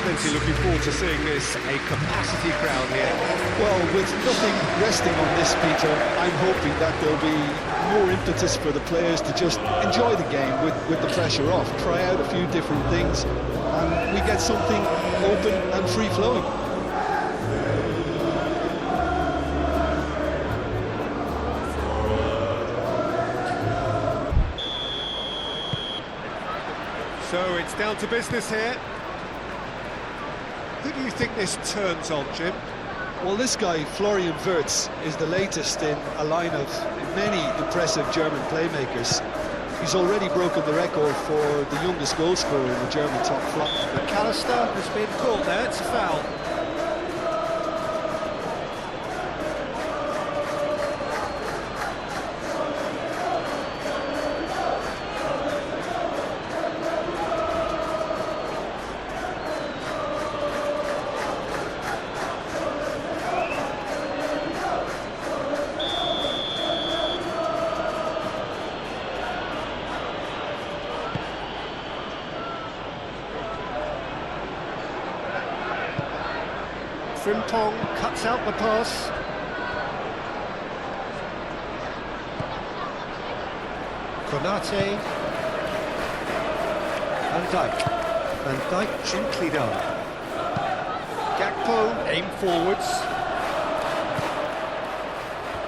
Plenty looking forward to seeing this. A capacity crowd here. Well, with nothing resting on this, Peter, I'm hoping that there'll be more impetus for the players to just enjoy the game with the pressure off, try out a few different things, and we get something open and free-flowing. So it's down to business here. Who do you think this turns on, Jim? Well, this guy, Florian Wirtz, is the latest in a line of many impressive German playmakers. He's already broken the record for the youngest goal scorer in the German top flight. McAllister has been called there, it's a foul. Frimpong cuts out the pass. Konate. Van Dijk. Van Dijk gently done. Gakpo aim forwards.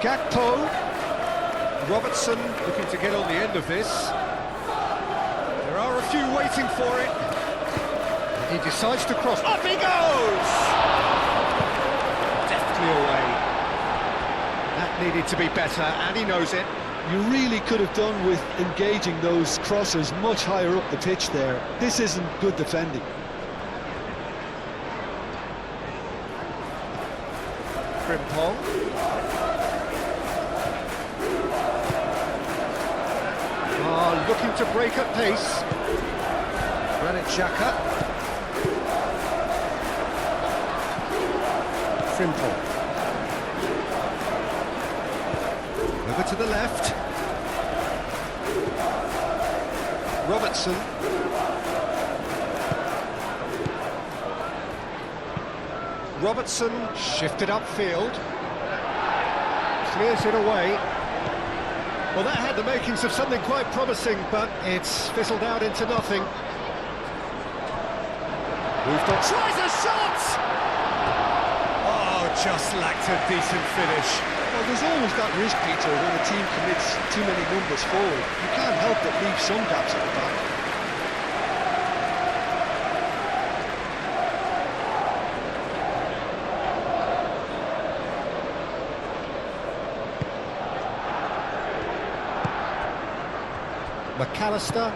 Gakpo. Robertson looking to get on the end of this. There are a few waiting for it. He decides to cross. Up he goes! Away. That needed to be better, and he knows it. You really could have done with engaging those crossers much higher up the pitch there. This isn't good defending. Frimpong. Looking to break at pace. Granit Xhaka. Frimpong. Over to the left. Robertson. Robertson shifted upfield. Clears it away. Well, that had the makings of something quite promising, but it's fizzled out into nothing. Moved on. Tries a shot! Oh, just lacked a decent finish. Well, there's always that risk, Peter, when a team commits too many numbers forward. You can't help but leave some gaps at the back. McAllister.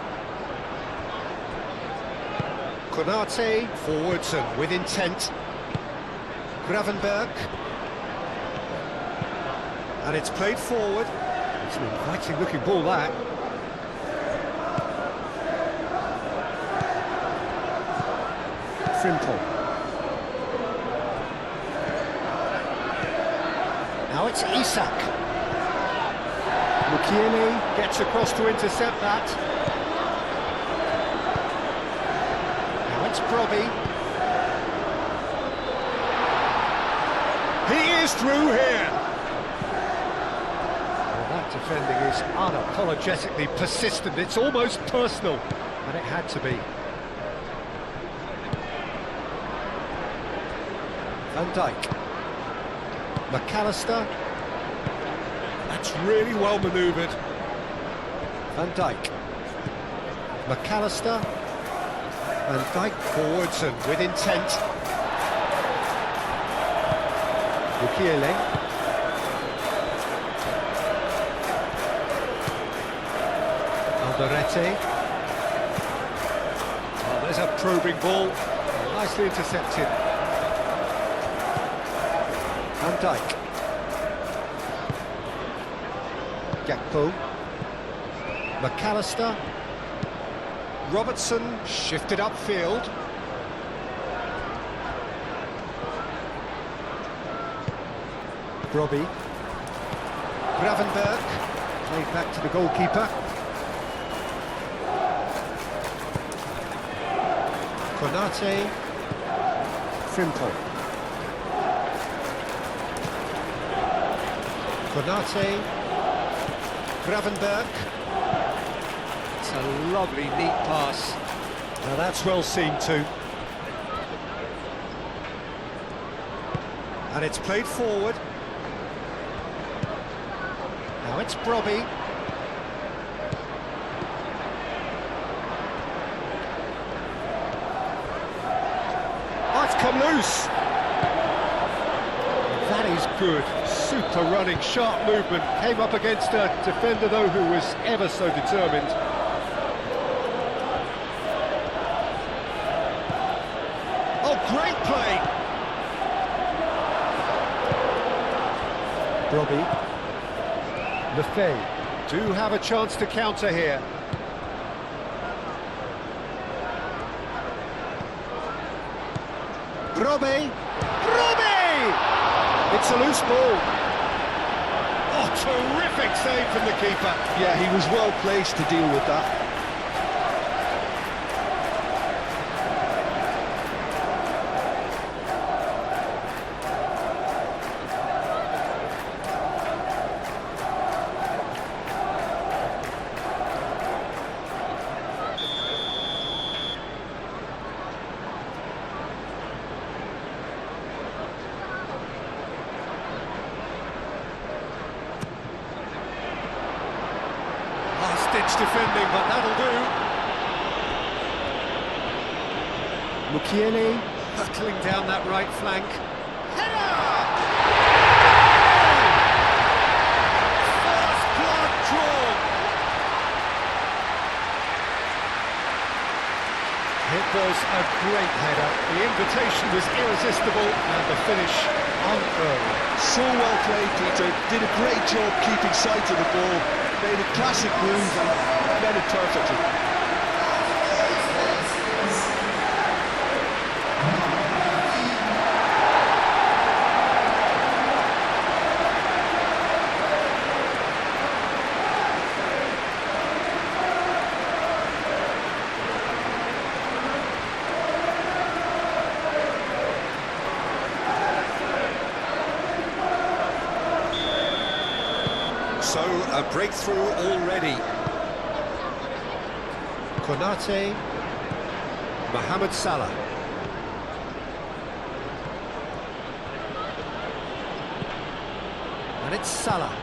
Konate forwards and with intent. Gravenberg. And it's played forward. It's an inviting looking ball, that. Frimpong. Now it's Isak. Mukiele gets across to intercept that. Now it's Brobbey. He is through here. Defending is unapologetically persistent. It's almost personal, and it had to be. Van Dijk. McAllister. That's really well manoeuvred. Van Dijk. McAllister. Van Dijk forwards and with intent. Mukiele. Alderete. Oh, there's a probing ball, nicely intercepted. Van Dijk. Gakpo. McAllister. Robertson shifted upfield. Brobbey. Gravenberg. Played back to the goalkeeper. Konate. Frimpong. Konate. Gravenberg. It's a lovely, neat pass. Now that's well seen too. And it's played forward. Now it's Brobby. Oh, it's come loose. That is good. Super running, sharp movement. Came up against a defender, though, who was ever so determined. Oh, great play! Brobby. Lefebvre do have a chance to counter here. Brobby! It's a loose ball. Oh, terrific save from the keeper. Yeah, he was well placed to deal with that. Defending, but that'll do. Mukiele hurtling down that right flank. Header! First blood drawn. It was a great header. The invitation was irresistible, and the finish unearned. So well played, Peter. Did a great job keeping sight of the ball. Made a classic move and met it perfectly. So, a breakthrough already. Konate, Mohamed Salah. And it's Salah.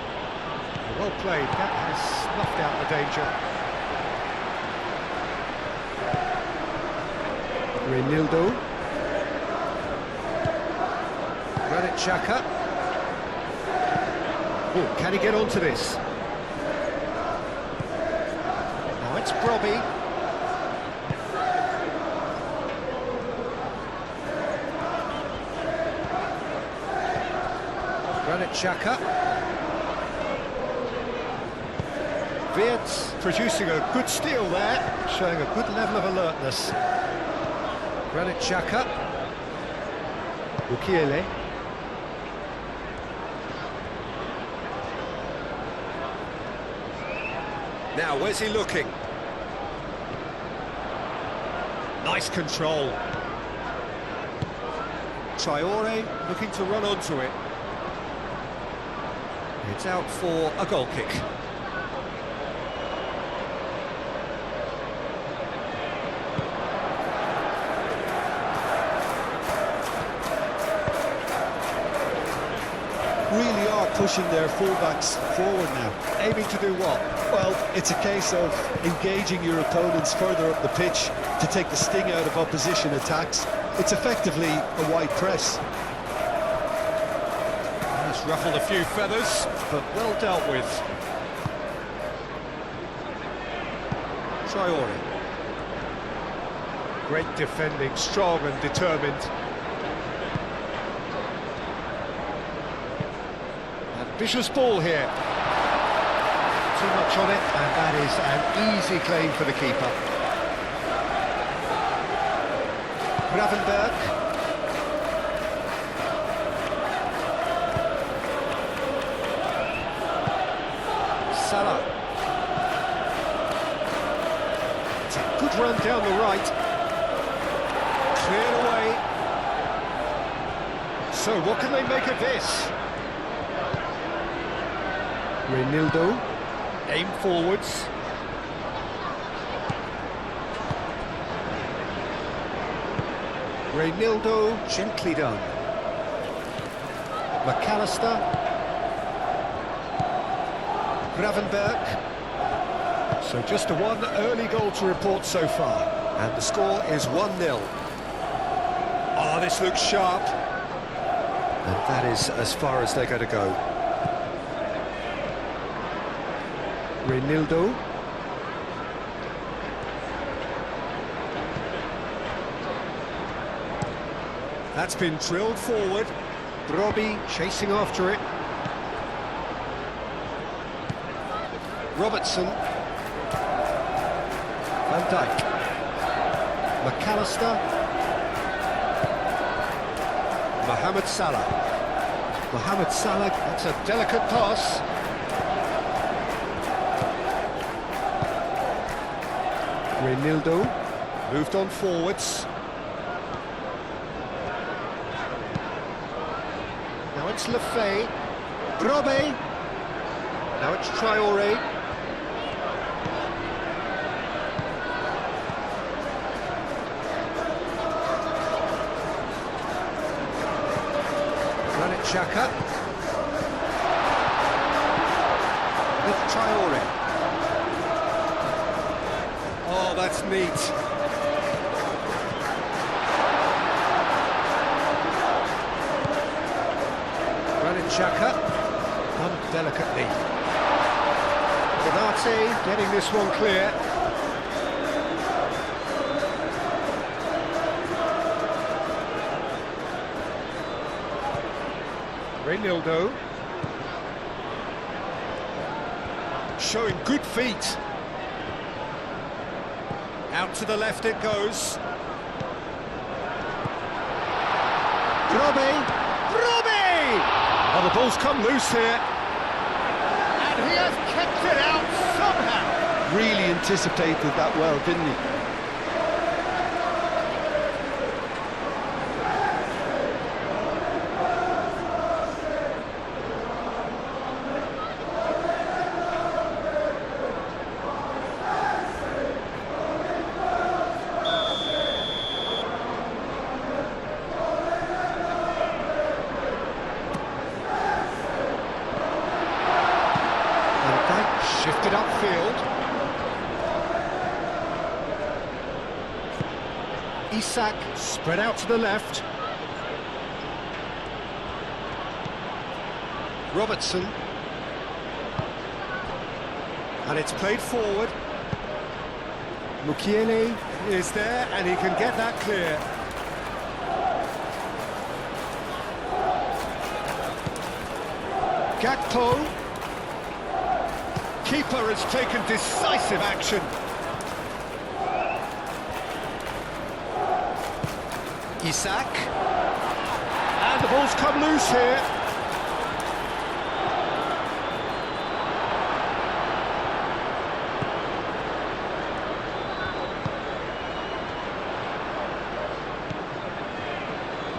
Well played, that has snuffed out the danger. Reinildo. Granit Xhaka. Oh, can he get onto this? Now it's Brobby. Granit Xhaka. Wirtz producing a good steal there, showing a good level of alertness. Granit Xhaka. Mukiele. Now, where's he looking? Nice control. Traore looking to run onto it. It's out for a goal kick. Really are pushing their fullbacks forward now. Aiming to do what? Well, it's a case of engaging your opponents further up the pitch to take the sting out of opposition attacks. It's effectively a wide press. He's ruffled a few feathers, but well dealt with. Traore. Great defending, strong and determined. Ambitious ball here. Too much on it, and that is an easy claim for the keeper. Gravenberg. Salah. It's a good run down the right. Cleared away. So what can they make of this? Reinildo, aim forwards. Reinildo, gently done. McAllister. Gravenberg. So just one early goal to report so far. And the score is 1-0. Oh, this looks sharp. And that is as far as they're going to go. Reinildo. That's been drilled forward. Robbie chasing after it. Robertson. Van Dijk. McAllister. Mohamed Salah. Mohamed Salah, that's a delicate pass. Reinildo moved on forwards. Now it's Lefay. Grobe. Now it's Traoré. Xhaka with Traoré. Oh, that's neat. Granit Xhaka, pumped delicately. Konate getting this one clear. Reinildo showing good feet. Out to the left it goes. Grobe! Oh, the ball's come loose here. And he has kept it out somehow. Really anticipated that well, didn't he? Shifted upfield. Isak spread out to the left. Robertson. And it's played forward. Mukiele is there and he can get that clear. Gakpo. Keeper has taken decisive action. Isak. And the ball's come loose here.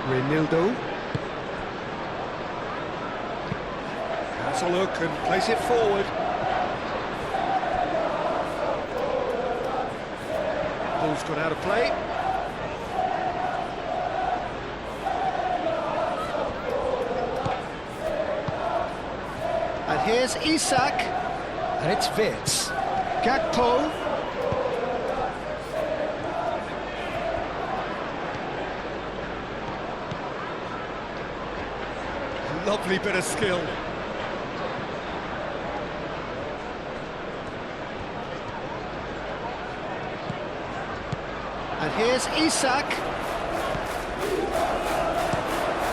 Reinildo. Has a look and plays it forward. Ball's gone out of play. And here's Isak. And it's Wirtz. Gakpo. Lovely bit of skill. And here's Isak.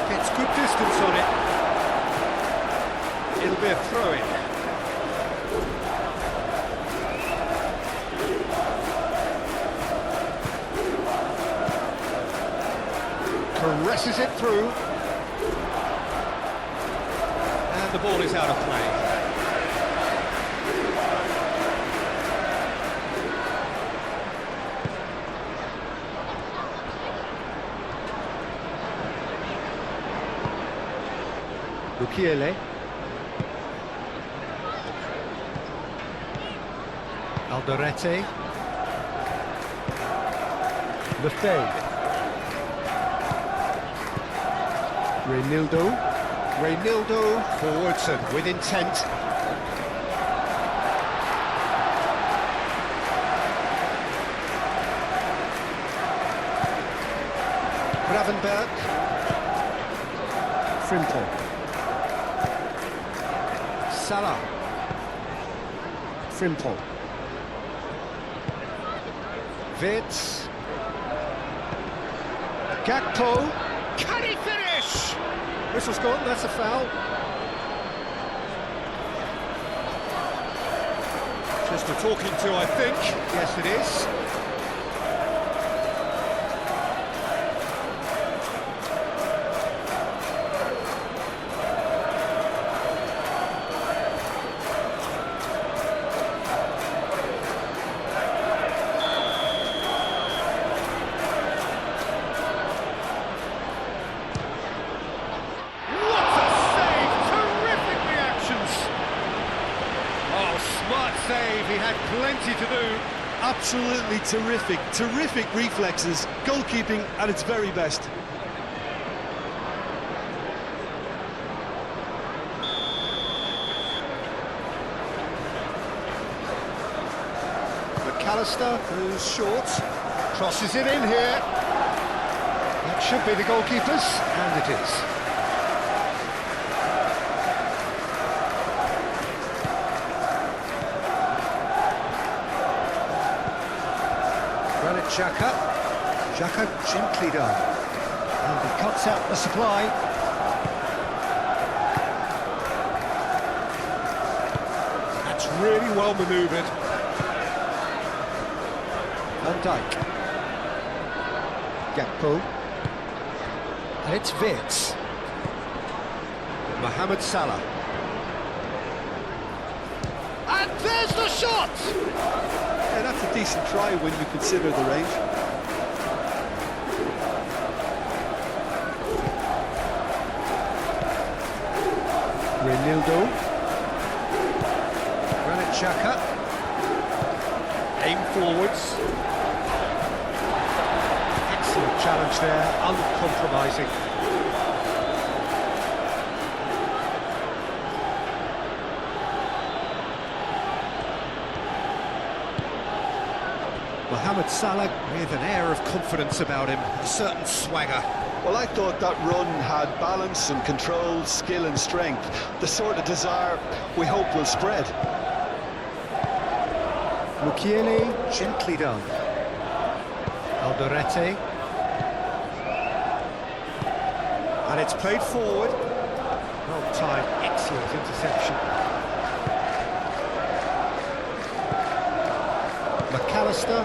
Gets good distance on it. It'll be a throw-in. Caresses it through. And the ball is out of play. Mukiele. Alderete. Lefebvre. Reynildo forwards and with intent. Gravenberg. Frimpong. Salah. Frimpong. Wirtz. Gakpo. Can he finish? Whistle's gone, that's a foul. Just a talking to, I think. Yes, it is. Save, he had plenty to do. Absolutely terrific reflexes, goalkeeping at its very best. McAllister, who's short, crosses it in here. That should be the goalkeeper's, and it is. Xhaka gently done, and he cuts out the supply. That's really well manoeuvred. Van Dijk. Gakpo. And it's Wirtz. Mohamed Salah. And there's the shot! Yeah, that's a decent try when you consider the range. Reynildo. Granit Xhaka. Aim forwards. Excellent challenge there, uncompromising. Mohamed Salah with an air of confidence about him, a certain swagger. Well, I thought that run had balance and control, skill and strength, the sort of desire we hope will spread. Mukiele, gently done. Alderete. And it's played forward. Well timed, excellent interception. McAllister.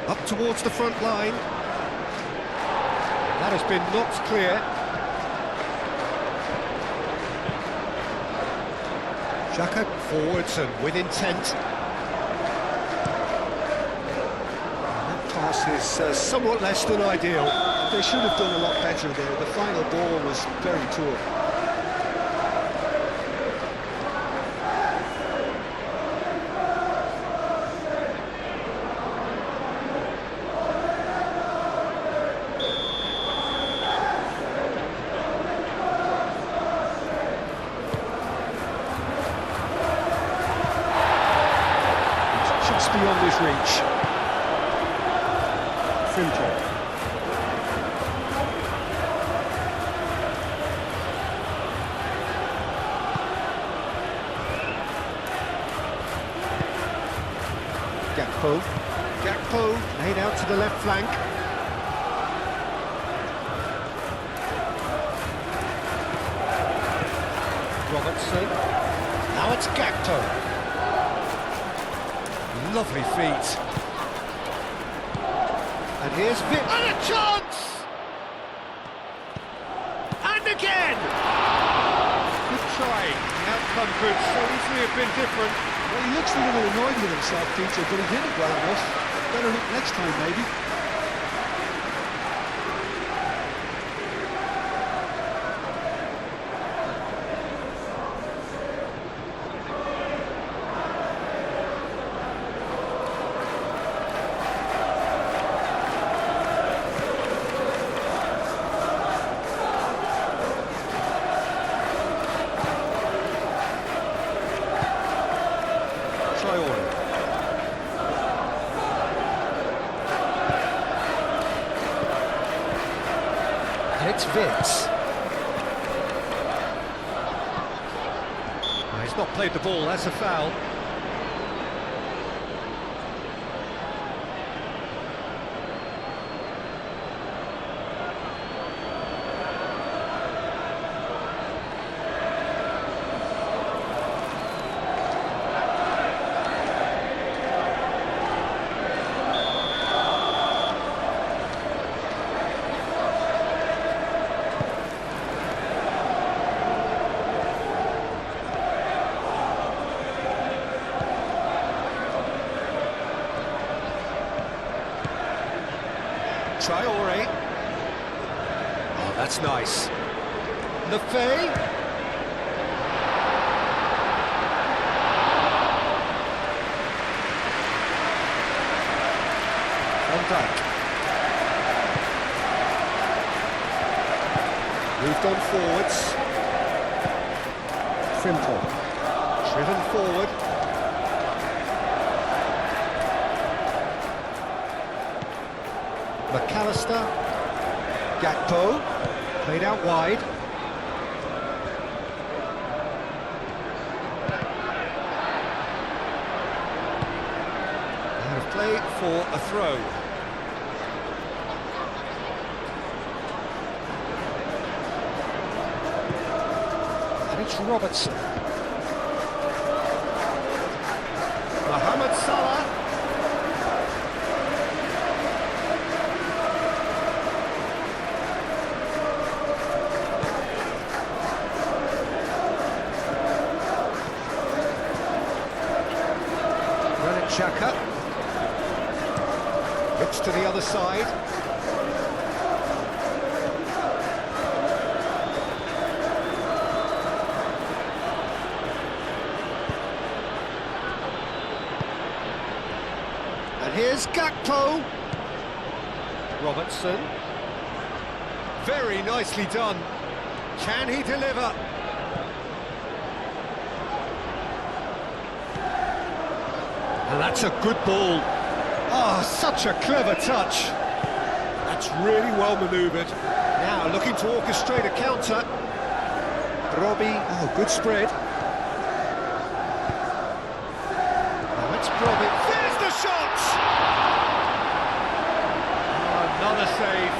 Up towards the front line. That has been knocked clear. Xhaka forwards and with intent. And that pass is somewhat less than ideal. They should have done a lot better there. The final ball was very poor. Beyond his reach. Frimpong. Gakpo laid out to the left flank. Robertson. Now it's Gakpo. Lovely feet. And here's Vic. And a chance! And again! Good try. The outcome could so easily have been different. Well, he looks a little annoyed with himself, Peter, but he did it well enough. Better luck next time, maybe. It's Vitz. He's not played the ball, that's a foul. Traore. Oh, that's nice. Lefay. Van Dijk. Moved on forwards. Frimpong. Driven forward. McAllister, Gakpo, played out wide. Out of play for a throw. And it's Robertson. Mohamed Salah. Xhaka looks to the other side. And here's Gakpo. Robertson. Very nicely done. Can he deliver? And that's a good ball. Oh, such a clever touch. That's really well manoeuvred. Now looking to orchestrate a counter. Robbie, oh, good spread. Now it's Robbie. There's the shot! Oh, another save.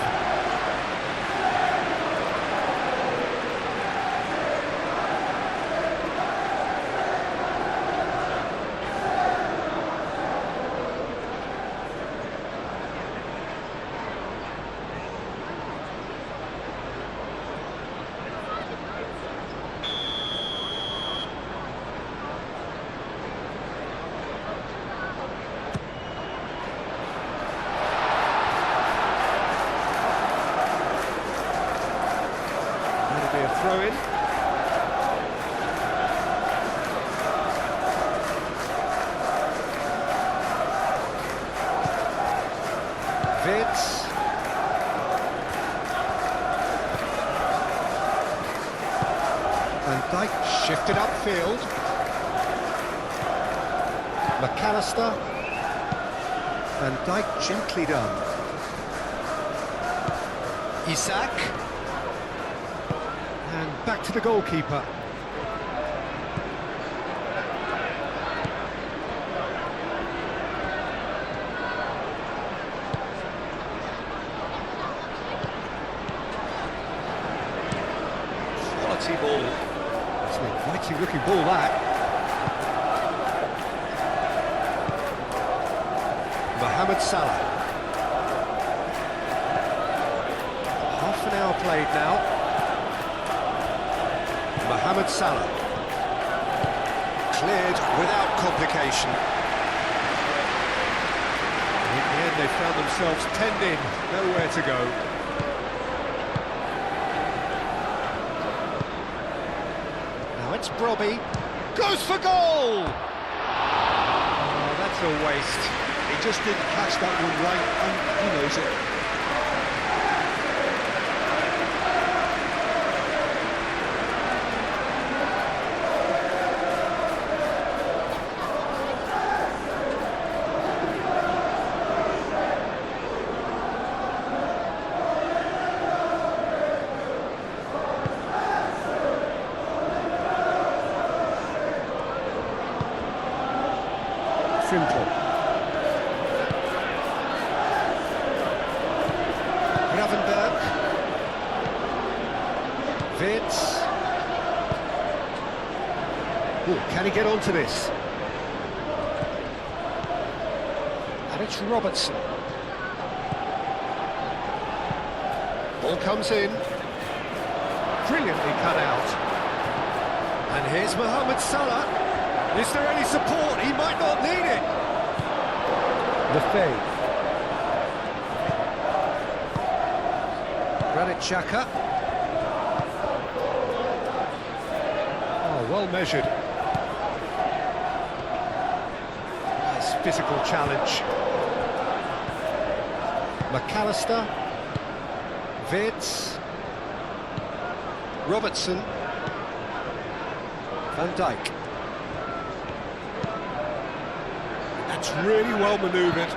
Throw in. Vitz. Van Dijk shifted upfield. McAllister. Van Dijk gently done. Isak. And back to the goalkeeper. Quality ball. It's an inviting looking ball, that. Mohamed Salah. Half an hour played now. Mohamed Salah. Cleared without complication. In the end, they found themselves penned in, nowhere to go. Now it's Brobby. Goes for goal! Oh, that's a waste. He just didn't catch that one right, and he knows it. Frimpong. Gravenberg. Wirtz. Ooh, can he get onto this? And it's Robertson. Ball comes in. Brilliantly cut out. And here's Mohamed Salah. Is there any support? He might not need it. Lefebvre. Granit Xhaka. Oh, well measured. Nice physical challenge. McAllister. Wirtz. Robertson. Van Dijk. That's really well manoeuvred.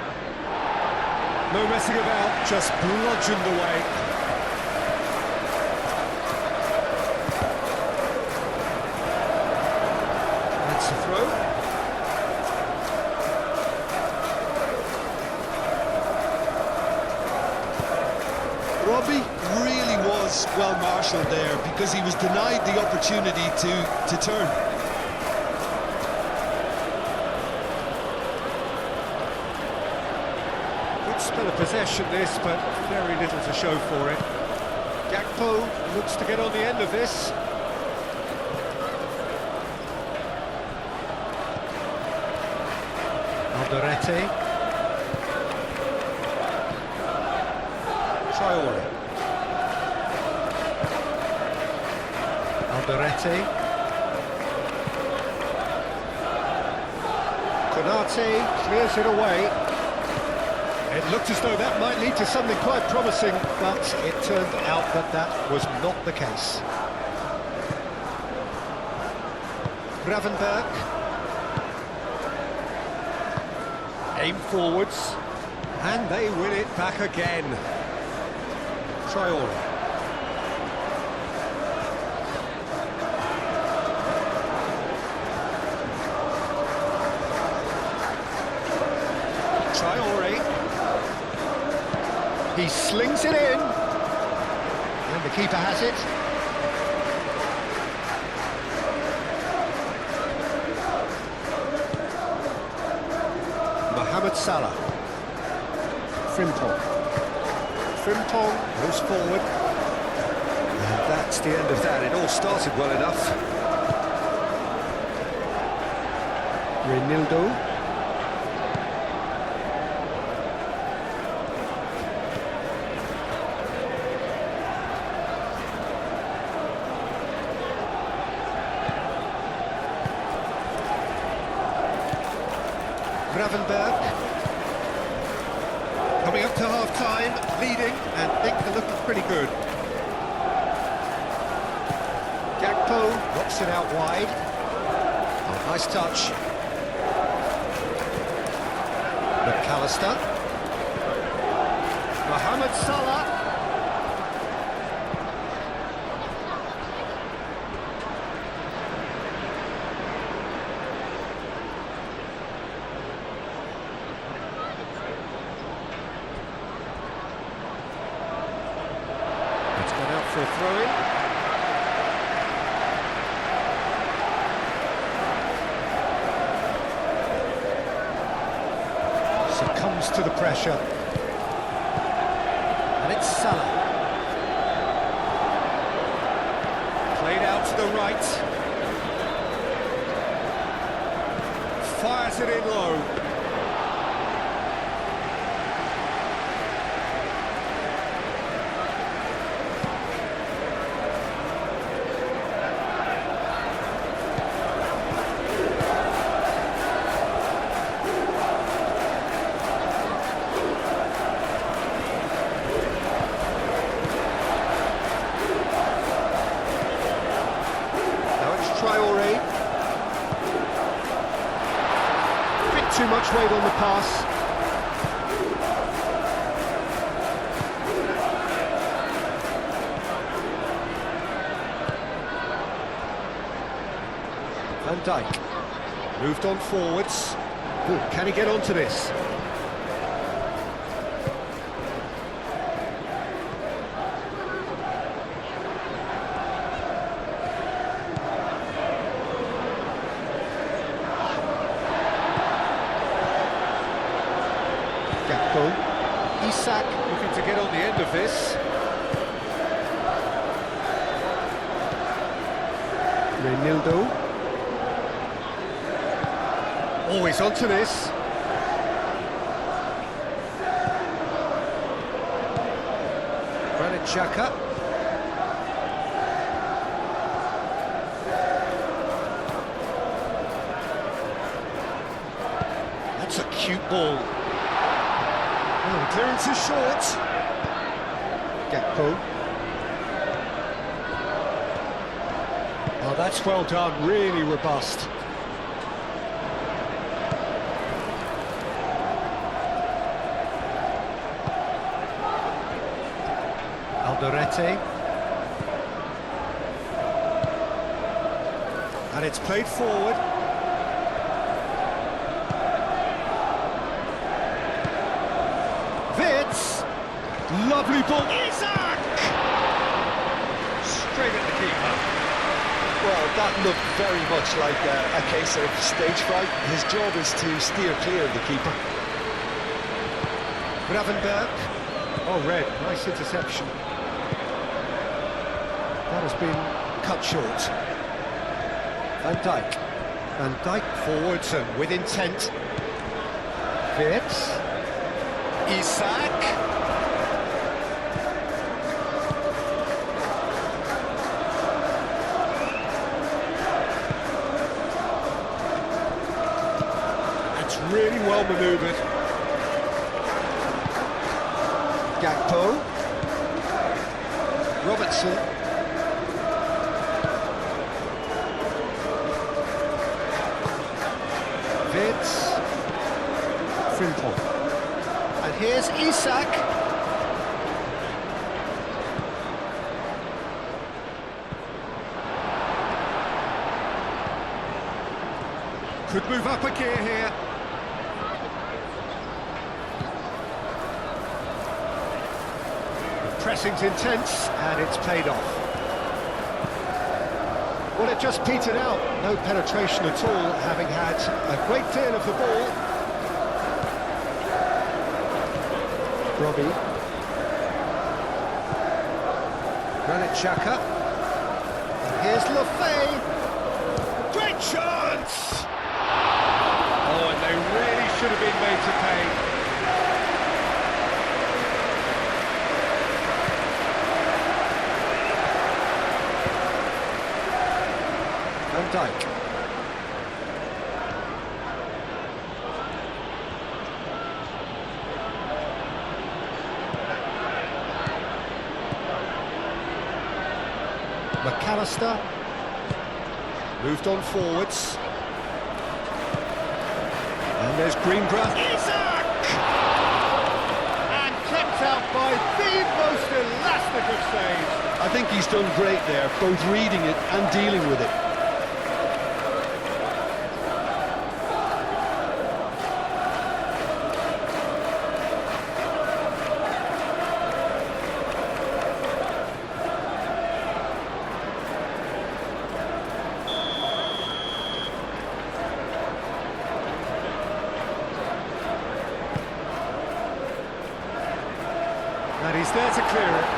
No messing about, just bludgeoned away. That's a throw. Robbie really was well marshalled there because he was denied the opportunity to turn. Good spell of possession this, but very little to show for it. Gakpo looks to get on the end of this. Alderete. Traore. Alderete. Konate clears it away. It looked as though that might lead to something quite promising, but it turned out that that was not the case. Gravenberg. Aim forwards. And they win it back again. Traore. Traore. He slings it in. And the keeper has it. Mohamed Salah. Frimpong. Frimpong goes forward. And that's the end of that. It all started well enough. Reinildo. Gravenberg. Coming up to half-time, leading, and think they're looking pretty good. Gakpo knocks it out wide. Oh, nice touch. McAllister. Mohamed Salah. For a throw-in. Succumbs to the pressure. And it's Salah. Played out to the right. Fires it in low. Traore. Bit too much weight on the pass. Van Dijk moved on forwards. Ooh, can he get onto this? Isak looking to get on the end of this. Renildo. Oh, he's onto this. Granit Xhaka. That's a cute ball. Oh, the clearance is short. Gakpo. Oh, that's well done, really robust. Alderete. And it's played forward. Vitz. Lovely ball. Isak! Straight at the keeper. Well, that looked very much like a case of stage fright. His job is to steer clear of the keeper. Gravenberg. Oh, red. Nice interception. That has been cut short. Van Dijk. Van Dijk forwards and with intent. Vitz. Isak. That's really well manoeuvred. Gakpo. Robertson. Vitz. Frimpong. And here's Isak. Could move up a gear here. Pressing's intense, and it's played off. Well, it just petered out. No penetration at all, having had a great deal of the ball. Robbie. Granit Xhaka. And here's Lafay. Great chance! Oh, and they really should have been made to pay. Van Dijk. McAllister. Moved on forwards. And there's Greengrass. Isak! And kept out by the most elastic of saves. I think he's done great there, both reading it and dealing with it. And he's there to clear it.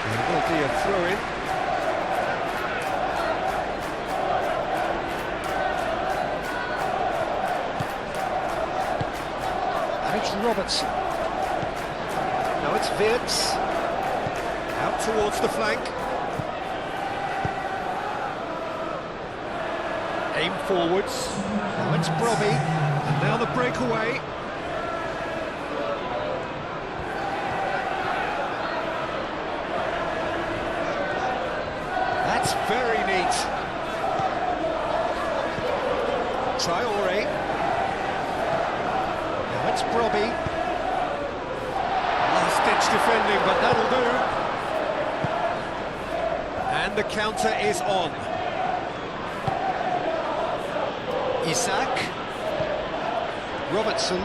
And it will be a throw-in. And it's Robertson. Now it's Vitz. Out towards the flank. Aim forwards. Now it's Brobby. And now the breakaway. That's very neat. Traore. Now it's Brobby. Last-ditch defending, but that'll do. And the counter is on. Isak. Robertson.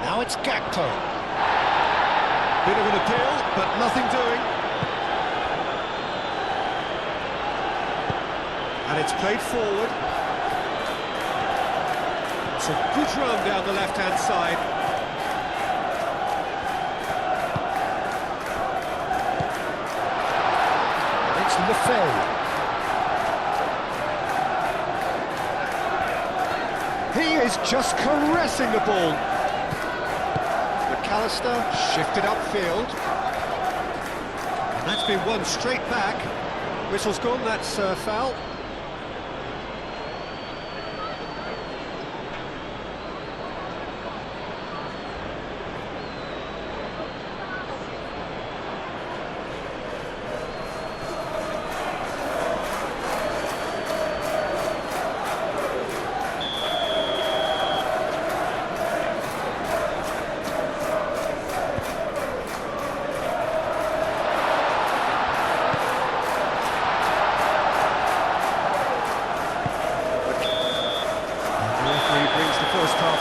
Now it's Gakpo. Bit of an appeal, but nothing doing. And it's played forward. It's a good run down the left-hand side. And it's Lefebvre. He is just caressing the ball. McAllister shifted upfield. And that's been won straight back. Whistle's gone, that's foul.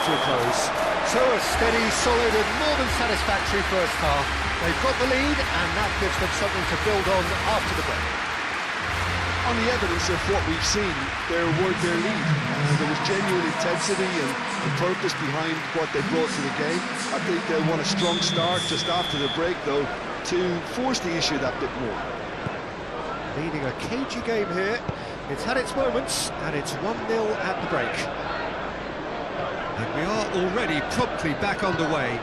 To a close. So a steady, solid and more than satisfactory first half. They've got the lead and that gives them something to build on after the break. On the evidence of what we've seen, their lead. There was genuine intensity and purpose behind what they brought to the game. I think they'll want a strong start just after the break, though, to force the issue that bit more. Leading a cagey game here. It's had its moments and it's 1-0 at the break. And we are already promptly back underway.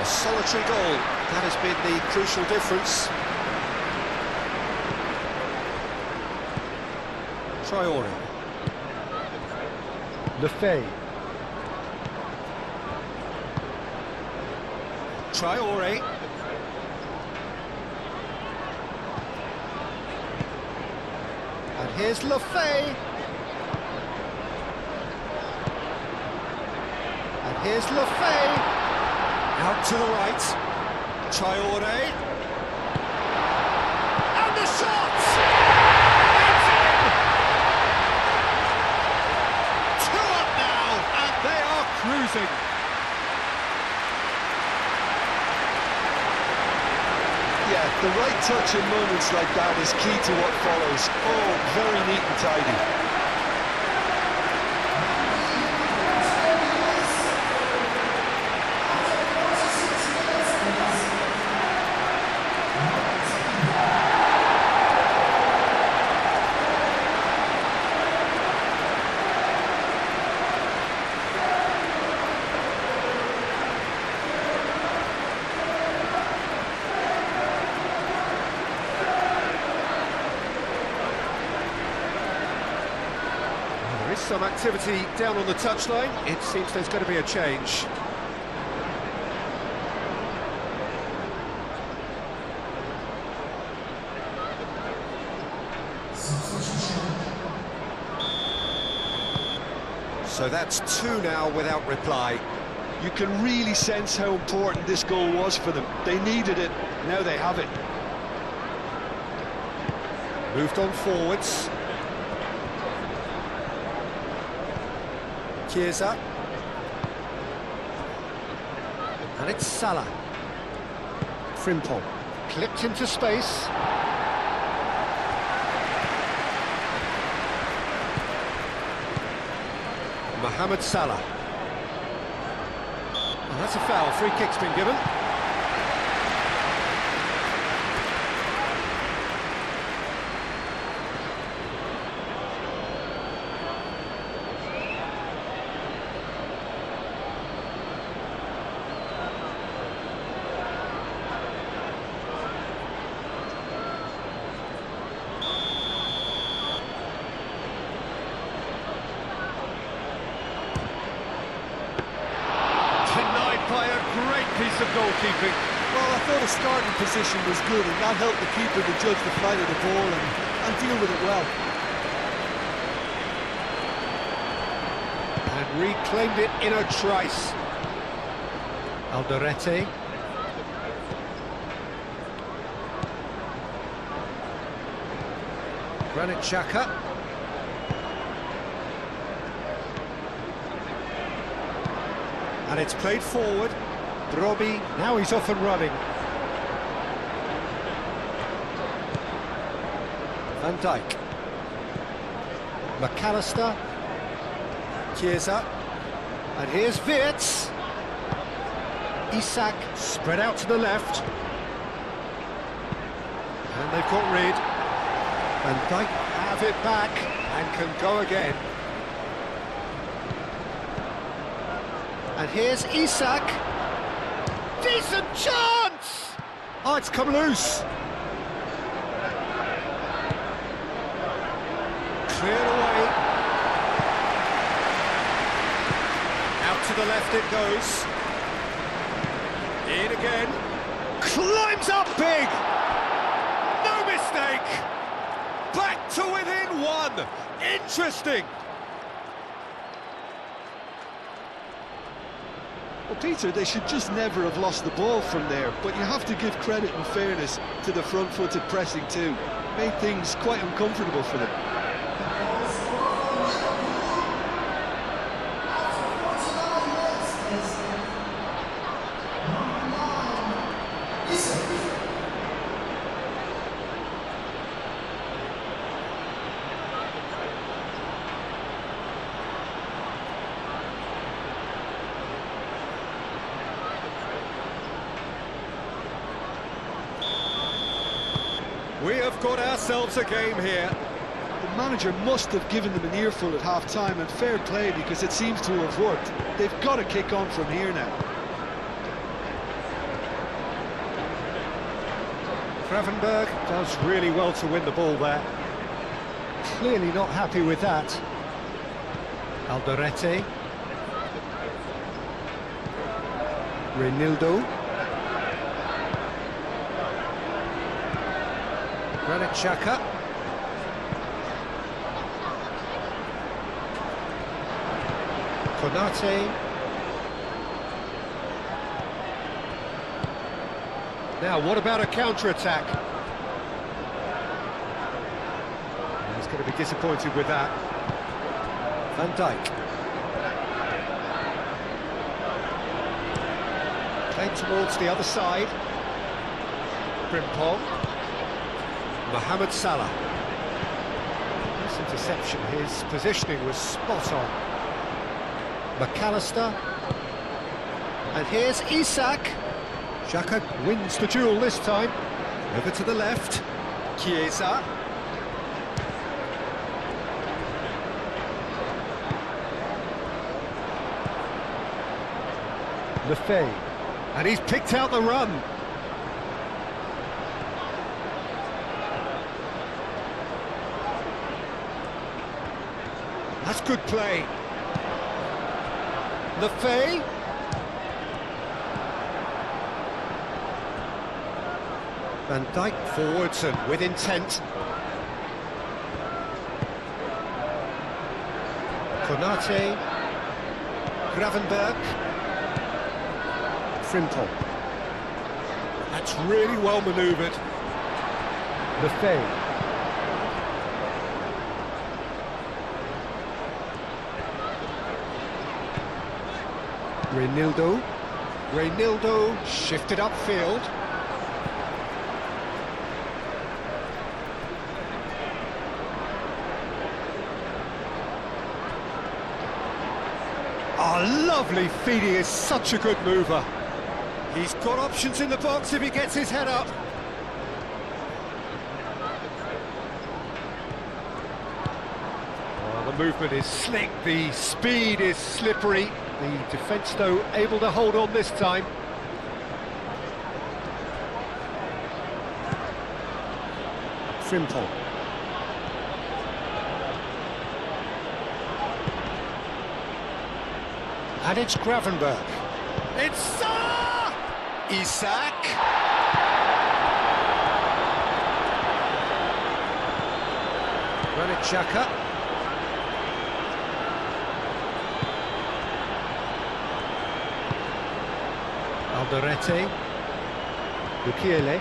A solitary goal, that has been the crucial difference. Traore. Lefebvre. Traore. And here's Lefebvre. Here's Lefebvre, out to the right, Traore, and the shot! It's in! 2 up now, and they are cruising. Yeah, the right touch in moments like that is key to what follows. Oh, very neat and tidy. Some activity down on the touchline. It seems there's going to be a change. So that's 2 now without reply. You can really sense how important this goal was for them. They needed it, now they have it. Moved on forwards. Chiesa. And it's Salah. Frimpong. Clipped into space. Mohamed Salah. And that's a foul. Free kick's been given. By a great piece of goalkeeping. Well, I thought his starting position was good, and that helped the keeper to judge the flight of the ball and deal with it well. And reclaimed it in a trice. Alderete. Granit Xhaka. And it's played forward. Brobbey, now he's off and running. Van Dijk. McAllister. Chiesa. And here's Wirtz. Isak spread out to the left. And they've got rid. Van Dijk have it back and can go again. And here's Isak. Decent chance! Oh, it's come loose. Cleared away. Out to the left it goes. In again. Climbs up big! No mistake! Back to within one! Interesting! Well, Peter, they should just never have lost the ball from there, but you have to give credit and fairness to the front-footed pressing too. Made things quite uncomfortable for them. We have got ourselves a game here. The manager must have given them an earful at half-time, and fair play, because it seems to have worked. They've got to kick on from here now. Gravenberg does really well to win the ball there. Clearly not happy with that. Alderete. Reinildo. Granit Xhaka. Konate. Now, what about a counter-attack? He's going to be disappointed with that. Van Dijk. Played towards the other side. Frimpong. Mohamed Salah. This interception, his positioning was spot on. McAllister. And here's Isak. Xhaka wins the duel this time. Over to the left. Chiesa. Lefebvre. And he's picked out the run. That's good play. Lefebvre. Van Dijk forwards and with intent. Konate. Gravenberg. Frimpong. That's really well manoeuvred. Lefebvre. Reinildo shifted upfield. Oh, lovely feed, he is such a good mover. He's got options in the box if he gets his head up. Oh, the movement is slick, the speed is slippery. The defence, though, able to hold on this time. Frimpong. And it's Gravenberg. It's Salah! Isak. Granit Xhaka. Alderete. Bukiele.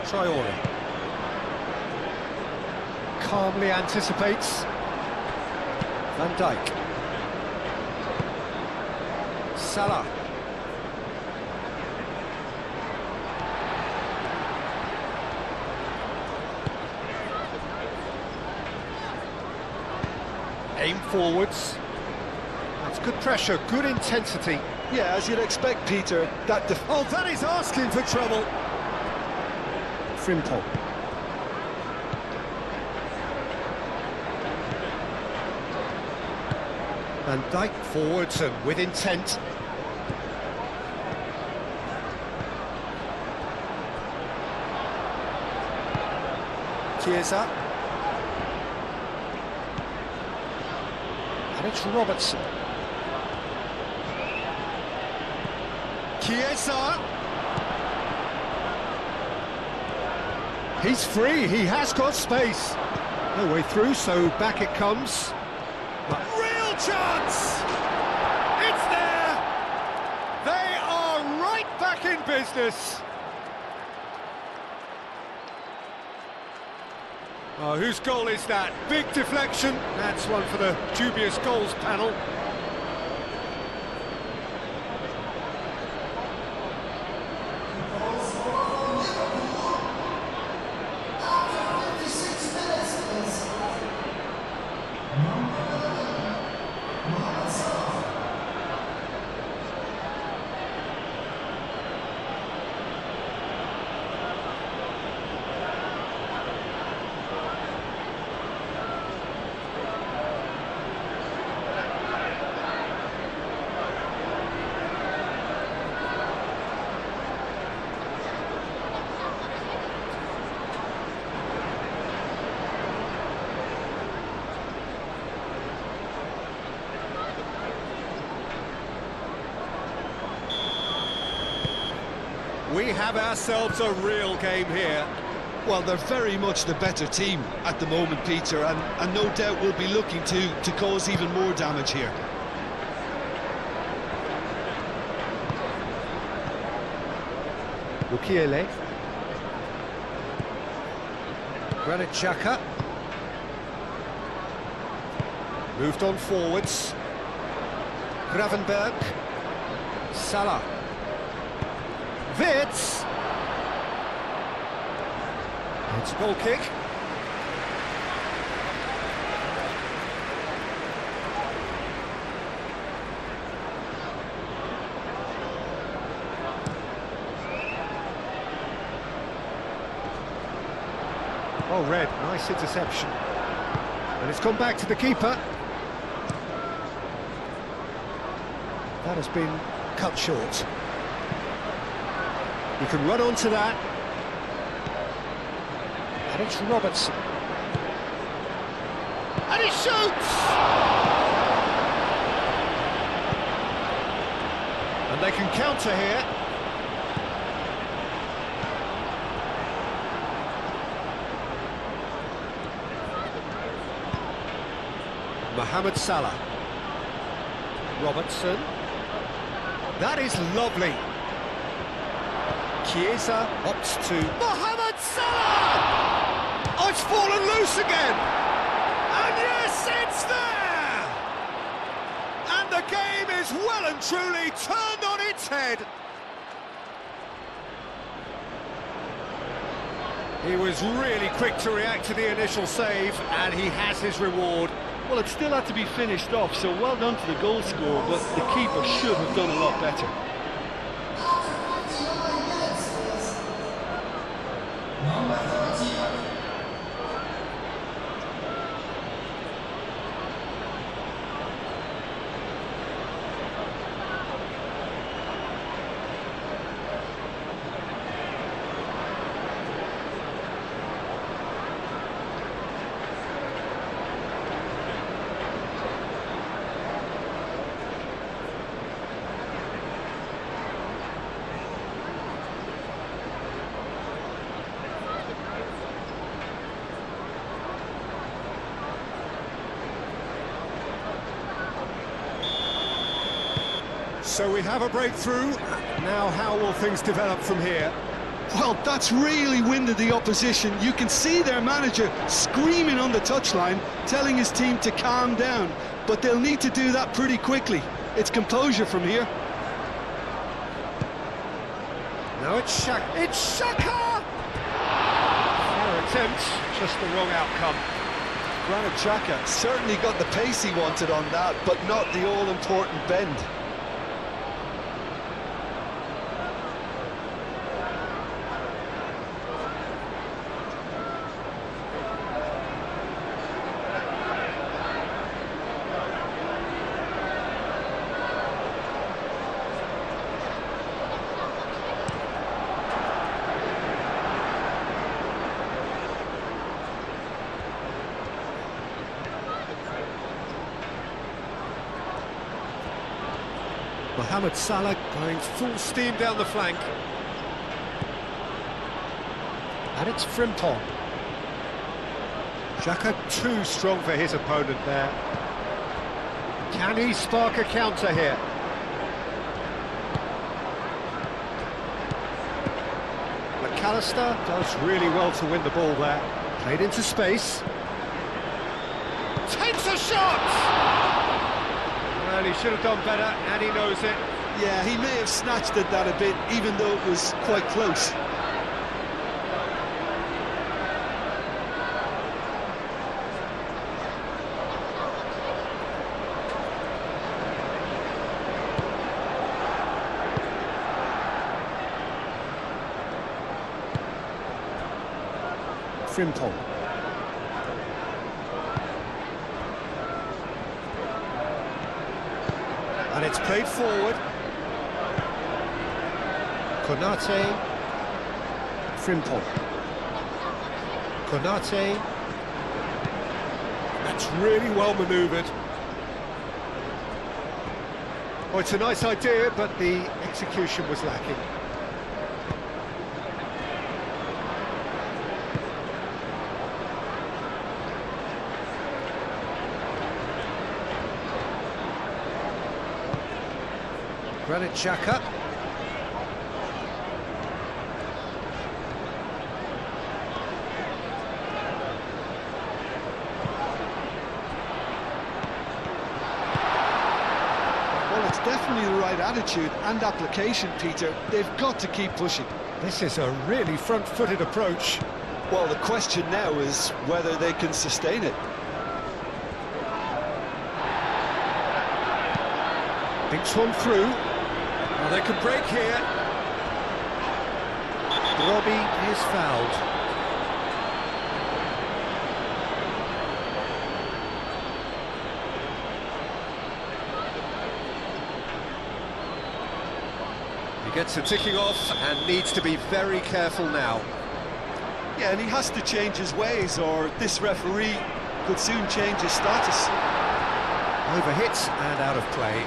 Traore. calmly anticipates. Van Dijk. Salah. Aim forwards. That's good pressure, good intensity. Yeah, as you'd expect, Peter, that... Oh, that is asking for trouble. Frimpong. Van Dijk forwards and with intent. Chiesa. And it's Robertson. Chiesa. He's free, he has got space. No way through, so back it comes. Real chance! It's there! They are right back in business. Oh, whose goal is that? Big deflection. That's one for the dubious goals panel. We have ourselves a real game here. Well, they're very much the better team at the moment, Peter, and no doubt will be looking to cause even more damage here. Mukiele. Granit Xhaka. Moved on forwards. Gravenberg. Salah. Wits. It's a goal kick. Oh, red, nice interception. And it's gone back to the keeper. That has been cut short. You can run onto that. And it's Robertson. And he shoots! And they can counter here. Mohamed Salah. Robertson. That is lovely. Chiesa opts to Mohamed Salah! Oh, it's fallen loose again! And yes, it's there! And the game is well and truly turned on its head. He was really quick to react to the initial save, and he has his reward. Well, it still had to be finished off, so well done to the goal scorer, but the keeper should have done a lot better. So we have a breakthrough. Now how will things develop from here? Well, that's really winded the opposition. You can see their manager screaming on the touchline, telling his team to calm down. But they'll need to do that pretty quickly. It's composure from here. Now it's Xhaka. It's Xhaka! Fair attempt, just the wrong outcome. Granit Xhaka certainly got the pace he wanted on that, but not the all-important bend. Mohamed Salah going full steam down the flank. And it's Frimpong. Xhaka too strong for his opponent there. Can he spark a counter here? McAllister does really well to win the ball there. Played into space. Takes a shot! Well, he should have done better, and he knows it. Yeah, he may have snatched at that a bit, even though it was quite close. Frimpong. And it's played forward. Konate. Frimpong. Konate. That's really well manoeuvred. Oh, it's a nice idea, but the execution was lacking. Granit Xhaka. Well, it's definitely the right attitude and application, Peter. They've got to keep pushing. This is a really front-footed approach. Well, the question now is whether they can sustain it. Thinks one through. Well, they could break here. Robbie is fouled. He gets it ticking off and needs to be very careful now. Yeah, and he has to change his ways, or this referee could soon change his status. Overhit and out of play.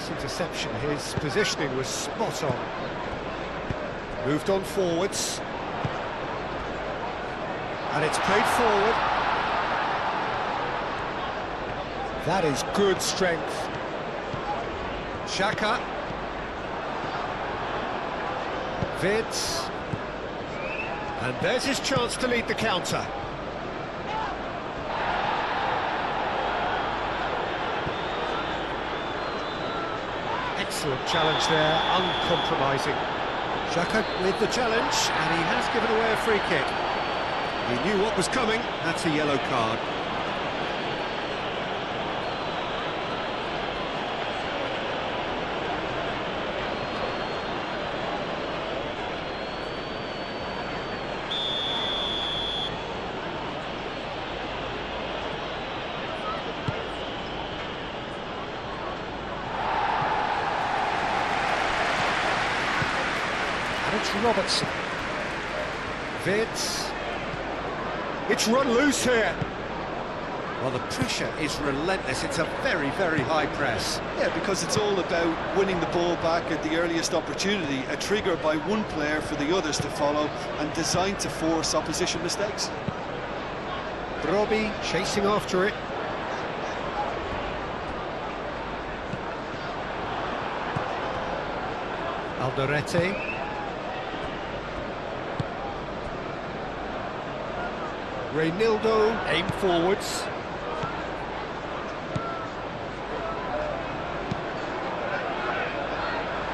Interception, his positioning was spot on. Moved on forwards. And it's played forward. That is good strength. Xhaka. Vids. And there's his chance to lead the counter. Excellent challenge there, uncompromising. Xhaka with the challenge, and he has given away a free kick. He knew what was coming, that's a yellow card. It's Robertson. Vids. It's run loose here. Well, the pressure is relentless. It's a very, very high press. Yeah, because it's all about winning the ball back at the earliest opportunity, a trigger by one player for the others to follow, and designed to force opposition mistakes. Robbie chasing after it. Alderete. Reynildo aim forwards.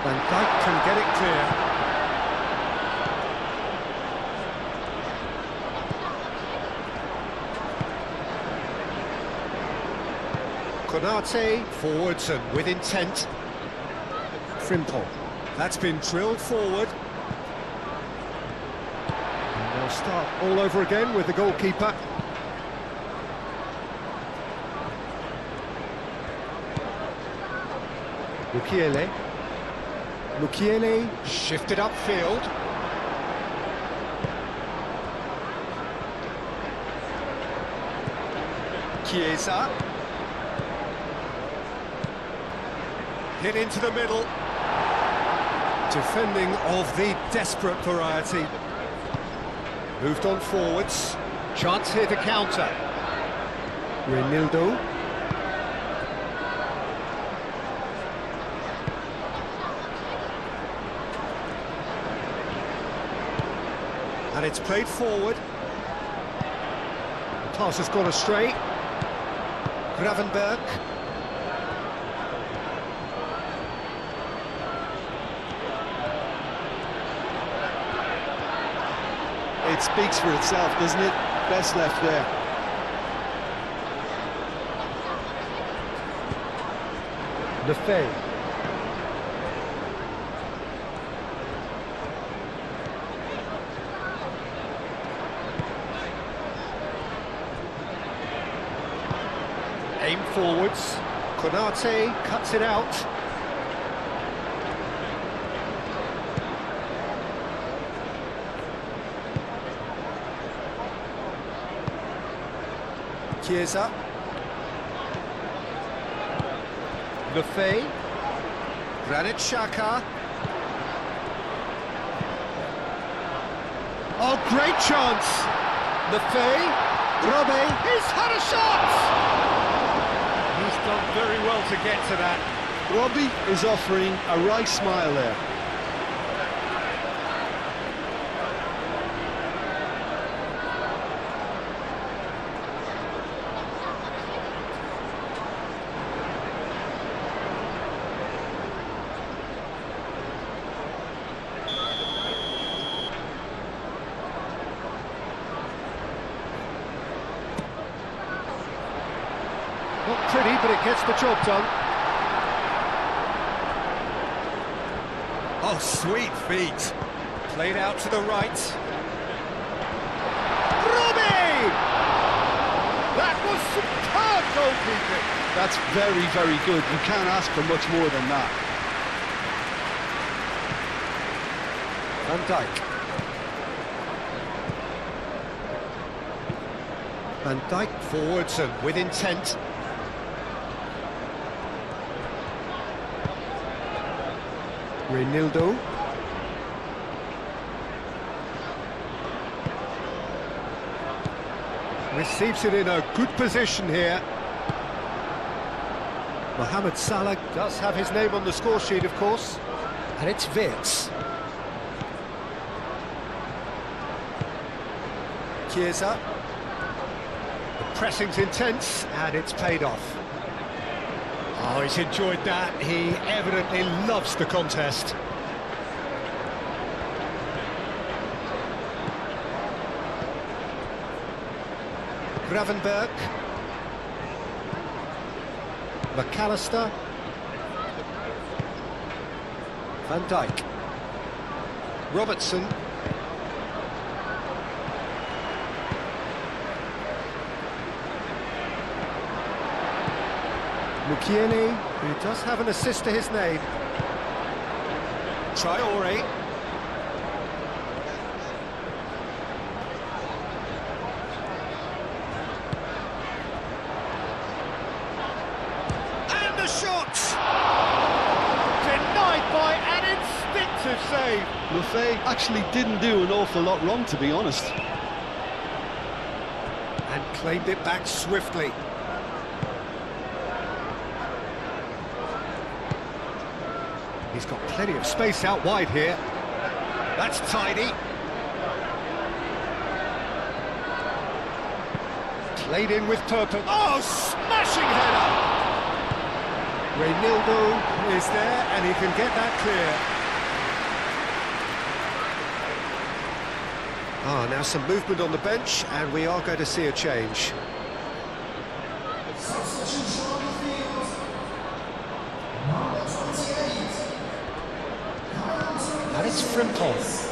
Van Dijk can get it clear. Konate forwards and with intent. Frimpong. That's been drilled forward. And they'll start all over again with the goalkeeper. Mukiele. Mukiele shifted upfield. Chiesa. Hit into the middle. Defending of the desperate variety. Moved on forwards. Chance here to counter. Reynildo. And it's played forward. The pass has gone astray. Gravenberg. It speaks for itself, doesn't it? Best left there. Lefebvre. Aim forwards. Konate cuts it out. Chiesa. Lefebvre. Granit Xhaka. Oh, great chance! Lefebvre. Robbie. He's had a shot! He's done very well to get to that. Robbie is offering a wry smile there. Not pretty, but it gets the job done. Oh, sweet feet. Played out to the right. Robbie! That was superb goalkeeping. That's very, very good. You can't ask for much more than that. Van Dijk. Van Dijk forwards and with intent. Reynildo. Receives it in a good position here. Mohamed Salah does have his name on the score sheet, of course. And it's Wirtz. Chiesa. The pressing's intense, and it's paid off. Oh, he's enjoyed that. He evidently loves the contest. Gravenberg. McAllister. Van Dijk. Robertson. Mukiele, who does have an assist to his name. Traore. actually didn't do an awful lot wrong, to be honest. And claimed it back swiftly. He's got plenty of space out wide here. That's tidy. Played in with purpose. Oh, smashing header! Reynildo is there, and he can get that clear. Now some movement on the bench, and we are going to see a change. And it's Frimpong.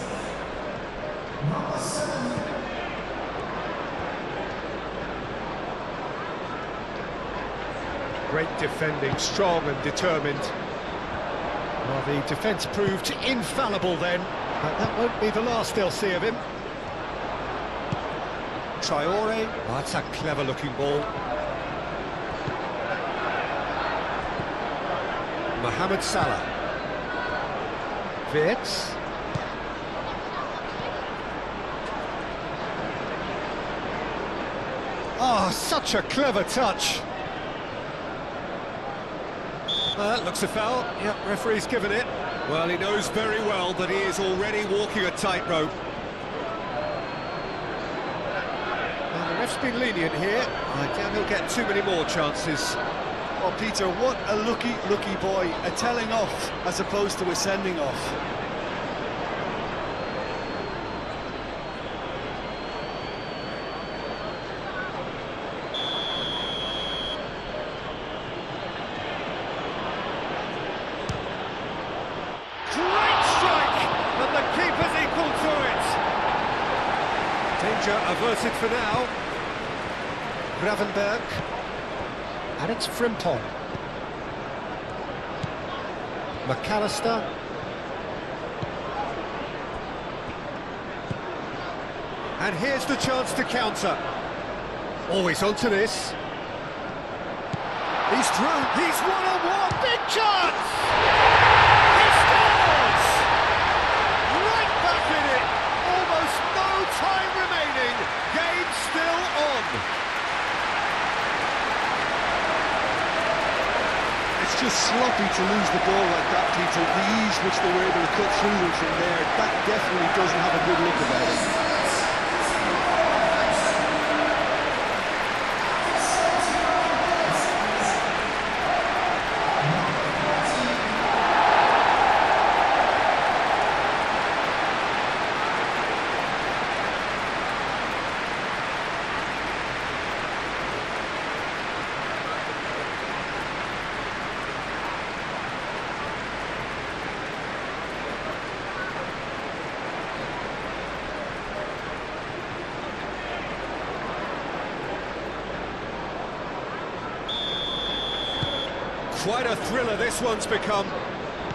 Great defending, strong and determined. Well, the defence proved infallible then, but that won't be the last they'll see of him. Traore. Oh, that's a clever-looking ball. Mohamed Salah. Wirtz. Oh, such a clever touch. That looks a foul. Yep, referee's given it. Well, he knows very well that he is already walking a tightrope. Well, the ref's been lenient here. I doubt he'll get too many more chances. Oh, Peter, what a lucky boy. A telling off as opposed to a sending off. Danger averted for now. Gravenberg. And it's Frimpong. McAllister. And here's the chance to counter. Always onto this. He's through. He's one-on-one. Big chance! He scores! Right back in it. Almost no time remaining. Game still on. It's just sloppy to lose the ball like that, Peter. The ease which they were able to cut through them from there, that definitely doesn't have a good look about it. Quite a thriller this one's become.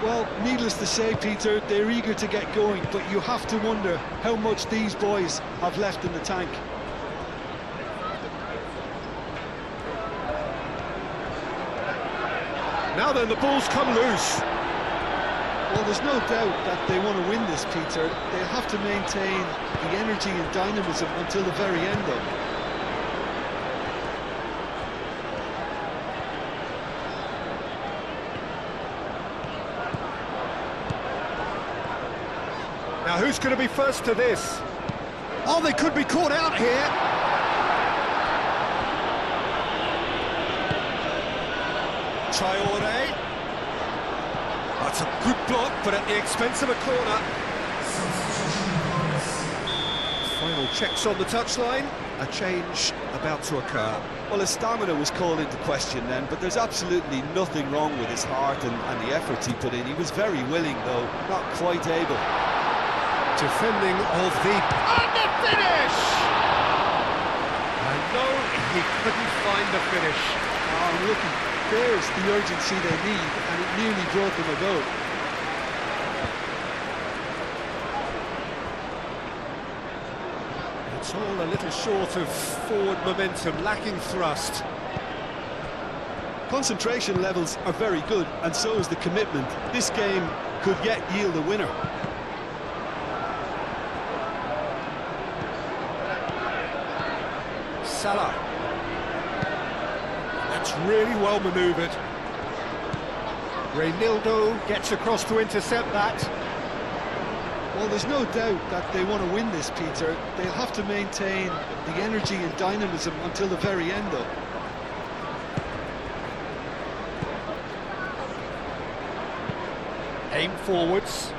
Well, needless to say, Peter, they're eager to get going, but you have to wonder how much these boys have left in the tank. Now then, the ball's come loose. Well, there's no doubt that they want to win this, Peter. They'll have to maintain the energy and dynamism until the very end, though. Now, who's going to be first to this? Oh, they could be caught out here. Traore. That's a good block, but at the expense of a corner. Final checks on the touchline. A change about to occur. Well, his stamina was called into question then, but there's absolutely nothing wrong with his heart and the efforts he put in. He was very willing, though, not quite able. Defending of the... And the finish! I know he couldn't find the finish. Oh, looking, there's the urgency they need, and it nearly brought them a goal. It's all a little short of forward momentum, lacking thrust. Concentration levels are very good, and so is the commitment. This game could yet yield a winner. Salah. That's really well manoeuvred. Reynildo gets across to intercept that. Well, there's no doubt that they want to win this, Peter. They'll have to maintain the energy and dynamism until the very end, though. Aim forwards.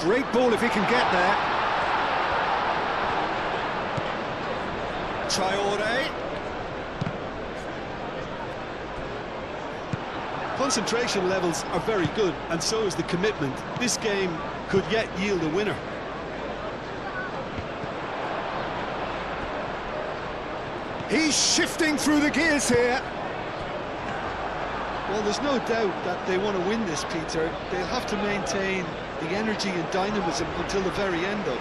Great ball if he can get there. Traore. Concentration levels are very good, and so is the commitment. This game could yet yield a winner. He's shifting through the gears here. Well, there's no doubt that they want to win this, Peter. They'll have to maintain the energy and dynamism until the very end, though.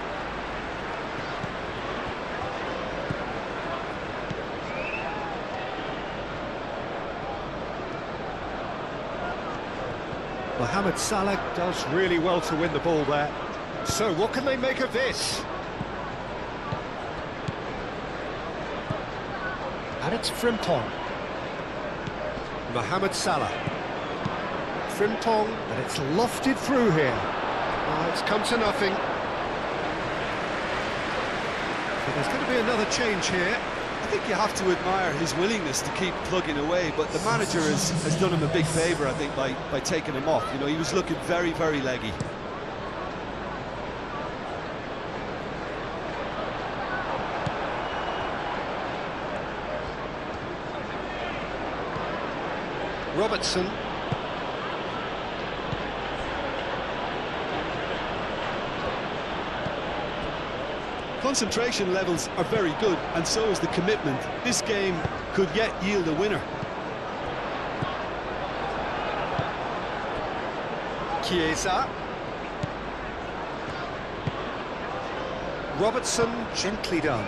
Mohamed Salah does really well to win the ball there. So what can they make of this? And it's Frimpong. Mohamed Salah. Frimpong, and it's lofted through here. Oh, it's come to nothing. But there's going to be another change here. I think you have to admire his willingness to keep plugging away, but the manager has done him a big favour, I think, by taking him off. You know, he was looking very, very leggy. Robertson. Concentration levels are very good, and so is the commitment. This game could yet yield a winner. Chiesa. Robertson, gently done.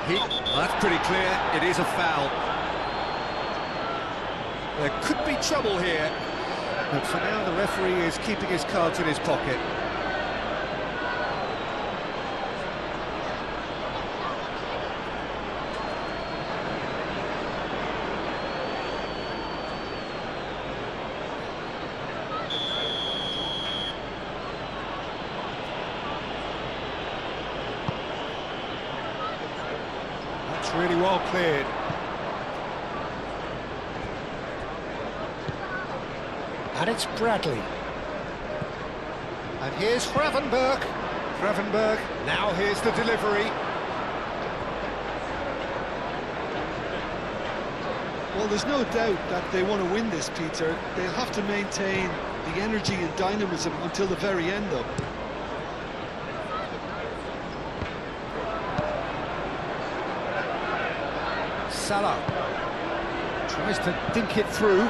That's pretty clear, it is a foul. There could be trouble here. But for now, the referee is keeping his cards in his pocket. That's really well cleared. And it's Bradley. And here's Gravenberg. Gravenberg, now here's the delivery. Well, there's no doubt that they want to win this, Peter. They'll have to maintain the energy and dynamism until the very end, though. Salah tries to dink it through.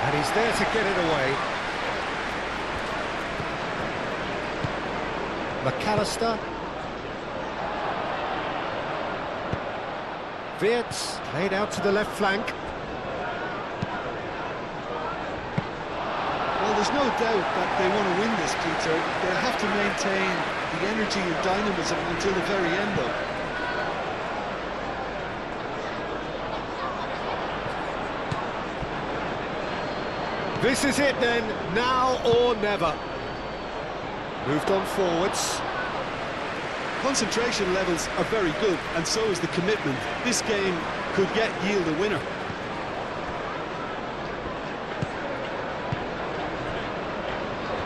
And he's there to get it away. McAllister. Wirtz played out to the left flank. Well, there's no doubt that they want to win this, Peter. They'll have to maintain the energy and dynamism until the very end, though. This is it then, now or never. Moved on forwards. Concentration levels are very good, and so is the commitment. This game could yet yield a winner.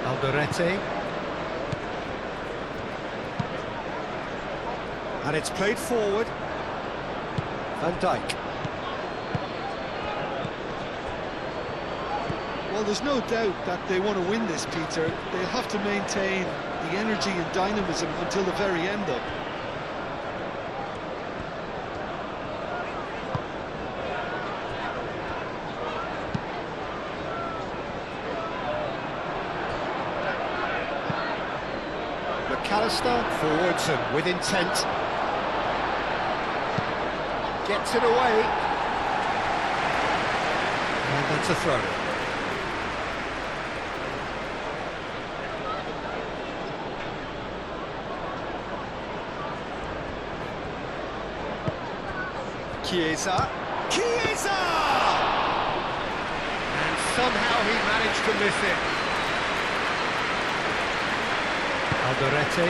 Alderete. And it's played forward. Van Dijk. Well, there's no doubt that they want to win this, Peter. They'll have to maintain the energy and dynamism until the very end, though. McAllister forwards and with intent. Gets it away. And that's a throw. Chiesa! Chiesa! And somehow he managed to miss it. Alderete.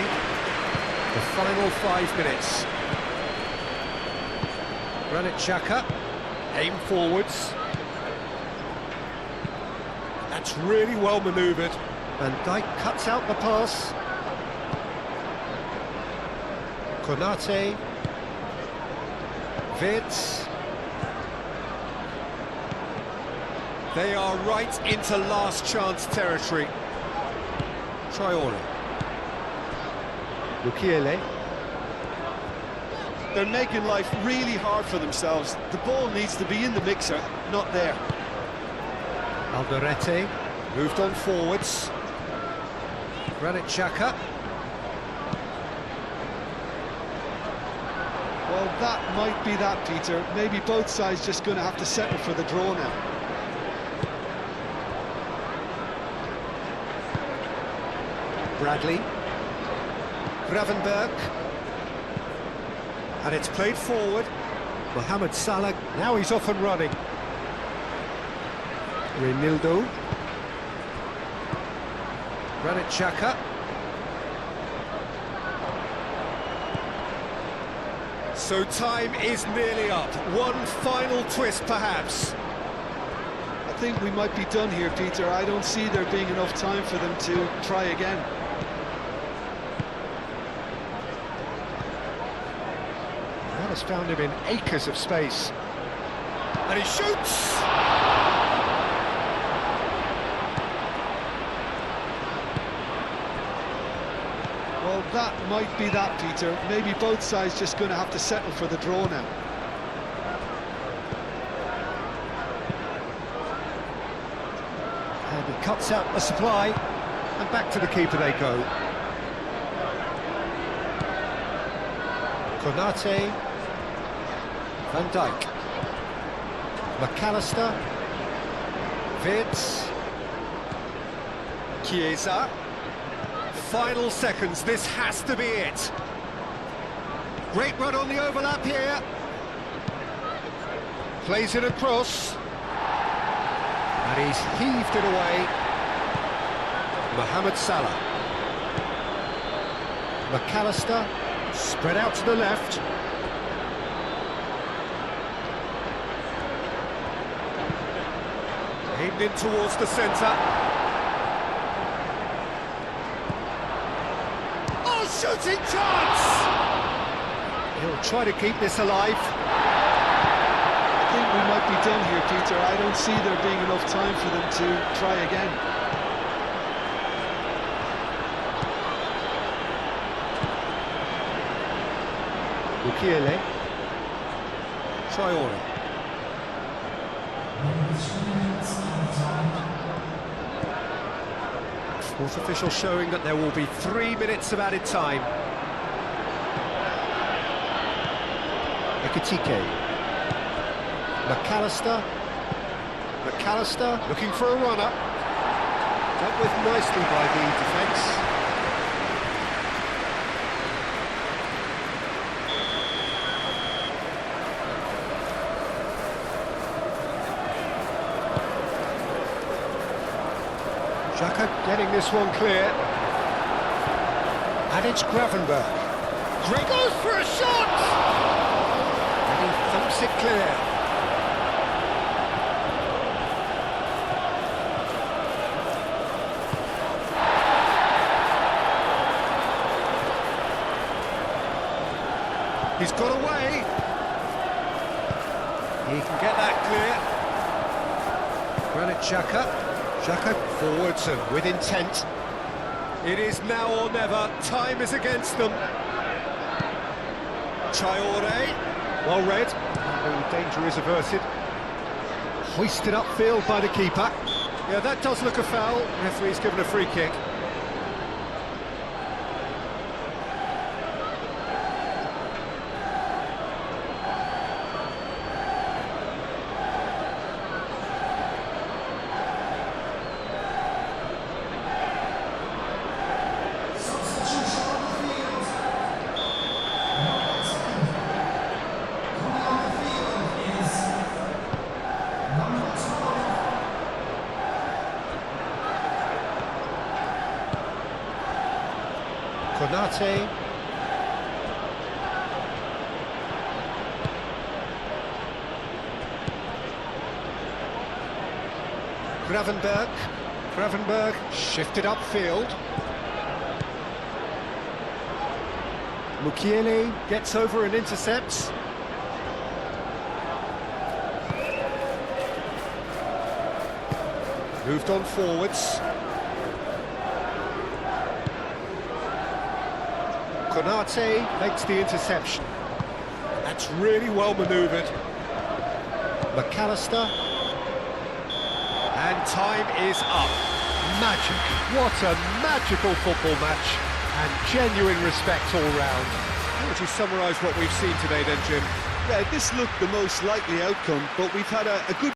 The final 5 minutes. Granit Xhaka. Aim forwards. That's really well manoeuvred. Van Dijk cuts out the pass. Konate. Wirtz. They are right into last chance territory. Traore. Mukiele. They're making life really hard for themselves. The ball needs to be in the mixer, not there. Alderete moved on forwards. Granit Xhaka. Well, that might be that, Peter. Maybe both sides just going to have to settle for the draw now. Bradley. Gravenberch. And it's played forward. Mohamed Salah, now he's off and running. Reinildo. Granit Xhaka. So time is nearly up. One final twist, perhaps. I think we might be done here, Peter. I don't see there being enough time for them to try again. That has found him in acres of space. And he shoots! Well, that might be that, Peter. Maybe both sides just going to have to settle for the draw now. And he cuts out the supply, and back to the keeper they go. Konate. Van Dijk. McAllister. Wirtz. Chiesa. Final seconds, this has to be it. Great run on the overlap here. Plays it across. And he's heaved it away. Mohamed Salah. McAllister, spread out to the left. Aimed in towards the centre. Shooting chance! He'll try to keep this alive. I think we might be done here, Peter. I don't see there being enough time for them to try again. Mukiele. Traore. Sports official showing that there will be 3 minutes of added time. Ekitike. McAllister. McAllister looking for a runner. Dealt with nicely by the defence. Xhaka getting this one clear. And it's Gravenberch. Great goes for a shot! And he thumps it clear. He's got away. He can get that clear. Granit Xhaka. Xhaka forwards and with intent. It is now or never. Time is against them. Traore. Well read. And the danger is averted. Hoisted upfield by the keeper. Yeah, that does look a foul. Referee's given a free kick. Konate. Gravenberg shifted upfield. Mukiele gets over and intercepts. Moved on forwards. Konate makes the interception. That's really well manoeuvred. McAllister. And time is up. Magic. What a magical football match. And genuine respect all round. How would you summarise what we've seen today then, Jim? Yeah, this looked the most likely outcome, but we've had a good